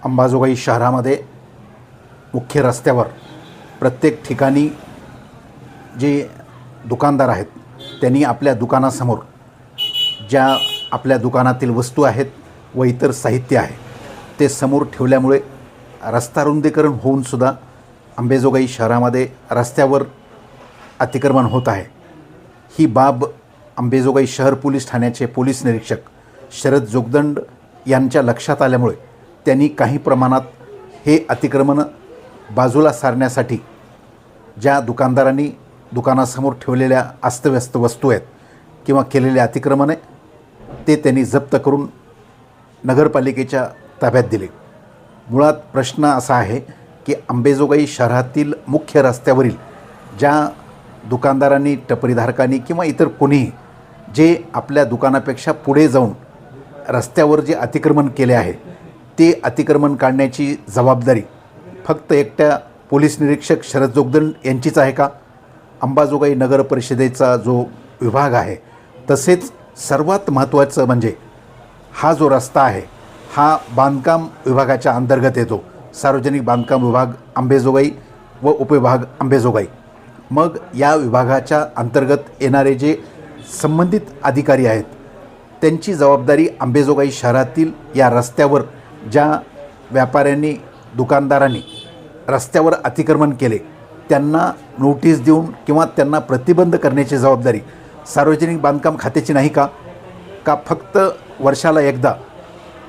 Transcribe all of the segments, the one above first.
अंबाजोगाई शहरामध्ये मुख्य रस्त्यावर प्रत्येक ठिकाणी जे दुकानदार आहेत त्यांनी आपल्या दुकानासमोर ज्या आपल्या दुकानातील वस्तू आहेत व इतर साहित्य आहे ते समोर ठेवल्यामुळे रस्ता रुंदीकरण होऊनसुद्धा अंबाजोगाई शहरामध्ये रस्त्यावर अतिक्रमण होत आहे। ही बाब अंबाजोगाई शहर पोलीस ठाण्याचे पोलीस निरीक्षक शरद जोगदंड यांच्या लक्षात आल्यामुळे त्यांनी काही प्रमाणात हे अतिक्रमण बाजूला सारण्यासाठी ज्या दुकानदारांनी दुकानासमोर ठेवलेल्या अस्तव्यस्त वस्तू आहेत किंवा केलेले अतिक्रमण आहे ते त्यांनी जप्त करून नगरपालिकेच्या ताब्यात दिले। मुळात प्रश्न असा आहे की अंबाजोगाई शहरातील मुख्य रस्त्यावरील ज्या दुकानदारांनी टपरीधारकांनी किंवा इतर कोणीही जे आपल्या दुकानापेक्षा पुढे जाऊन रस्त्यावर जे अतिक्रमण केले आहे ते अतिक्रमण काढण्याची जबाबदारी फक्त एकट्या पोलीस निरीक्षक शरद जोगदंड यांचीच आहे का? अंबाजोगाई नगर परिषदेचा जो विभाग आहे तसेच सर्वात महत्त्वाचं म्हणजे हा जो रस्ता आहे हा बांधकाम विभागाच्या अंतर्गत येतो। सार्वजनिक बांधकाम विभाग अंबाजोगाई व उपविभाग अंबाजोगाई। मग या विभागाच्या अंतर्गत येणारे जे संबंधित अधिकारी आहेत त्यांची जबाबदारी अंबाजोगाई शहरातील या रस्त्यावर ज्या व्यापाऱ्यांनी दुकानदारांनी रस्त्यावर अतिक्रमण केले त्यांना नोटीस देऊन किंवा त्यांना प्रतिबंध करण्याची जबाबदारी सार्वजनिक बांधकाम खात्याची नाही का? का फक्त वर्षाला एकदा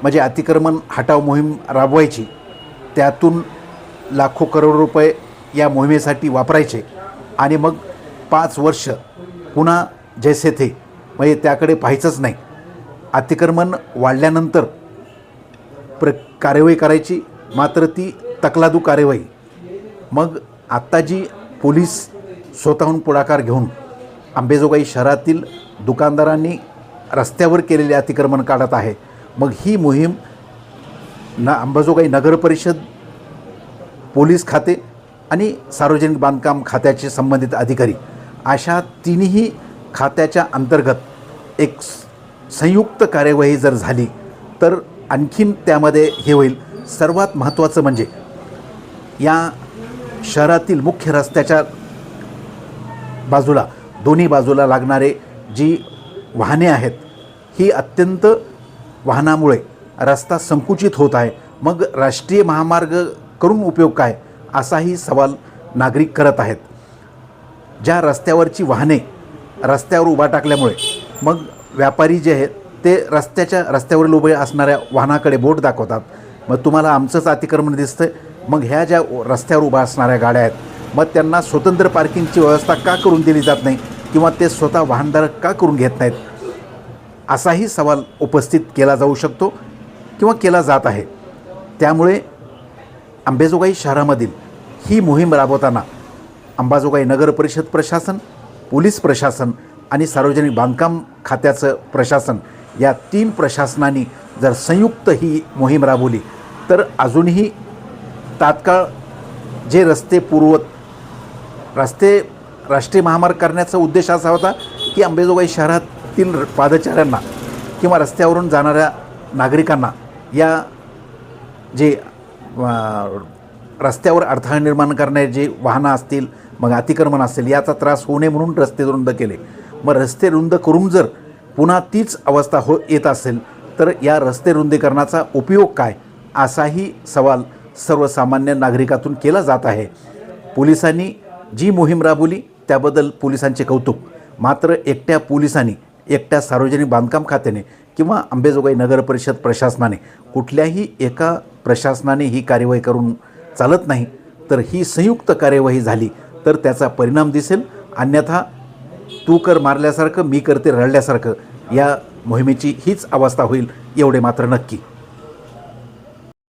म्हणजे अतिक्रमण हटाव मोहीम राबवायची, त्यातून लाखो करोड रुपये या मोहिमेसाठी वापरायचे आणि मग 5 वर्ष पुन्हा जैसे थे म्हणजे त्याकडे पाहायचंच नाही। अतिक्रमण वाढल्यानंतर कार्यवाही करायची, मात्र ती तकलादू कार्यवाही। मग आत्ता जी पोलीस स्वतःहून पुढाकार घेऊन अंबाजोगाई शहरातील दुकानदारांनी रस्त्यावर केलेले अतिक्रमण काढत आहे, मग ही मोहीम अंबाजोगाई नगर परिषद, पोलीस खाते आणि सार्वजनिक बांधकाम खात्याचे संबंधित अधिकारी अशा तिन्ही खात्याच्या अंतर्गत एक संयुक्त कार्यवाही जर झाली तर आणखीन त्यामध्ये हे होईल। सर्वात महत्त्वाचं म्हणजे या शहरातील मुख्य रस्त्याच्या बाजूला दोन्ही बाजूला लागणारे जी वाहने आहेत ही अत्यंत वाहनामुळे रस्ता संकुचित होत आहे। मग राष्ट्रीय महामार्ग करून उपयोग काय असाही सवाल नागरिक करत आहेत। ज्या रस्त्यावरची वाहने रस्त्यावर उभा टाकल्यामुळे मग व्यापारी जे आहेत ते रस्त्यावरील उभे असणाऱ्या वाहनाकडे बोट दाखवतात, मग तुम्हाला आमचंच अतिक्रमण दिसतं। मग ह्या ज्या रस्त्यावर उभा असणाऱ्या गाड्या आहेत मग त्यांना स्वतंत्र पार्किंगची व्यवस्था का करून दिली जात नाही किंवा ते स्वतः वाहनधारक का करून घेत नाहीत असाही सवाल उपस्थित केला जाऊ शकतो किंवा केला जात आहे। त्यामुळे अंबाजोगाई शहरामधील ही मोहीम राबवताना अंबाजोगाई नगर परिषद प्रशासन, पोलीस प्रशासन आणि सार्वजनिक बांधकाम खात्याचं प्रशासन या 3 प्रशासनांनी जर संयुक्त ही मोहीम राबवली तर अजूनही तात्काळ जे रस्ते पूर्वत राष्ट्रीय महामार्ग करण्याचा उद्देश असा होता की अंबाजोगाई शहरातील पादचाऱ्यांना किंवा रस्त्यावरून जाणाऱ्या नागरिकांना या जे रस्त्यावर अडथळा निर्माण करणारे जे वाहनं असतील, मग अतिक्रमण असेल, याचा त्रास होऊ नये म्हणून रस्ते रुंद केले। मग रस्ते रुंद करून जर पुन्हा तीच अवस्था येत असेल तर या रस्ते रुंदीकरणाचा उपयोग काय असाही सवाल सर्वसामान्य नागरिकातून केला जात आहे। पोलिसांनी जी मोहीम राबवली त्याबद्दल पोलिसांचे कौतुक, मात्र एकट्या पोलिसांनी, एकट्या सार्वजनिक बांधकाम खात्याने किंवा अंबाजोगाई नगर परिषद प्रशासनाने कुठल्याही एका प्रशासनाने ही कार्यवाही करून चालत नाही। तर ही संयुक्त कार्यवाही झाली तर त्याचा परिणाम दिसेल, अन्यथा तू कर मारल्यासारखं मी करते रडल्यासारखं या मोहिमेची हीच अवस्था होईल एवढे मात्र नक्की।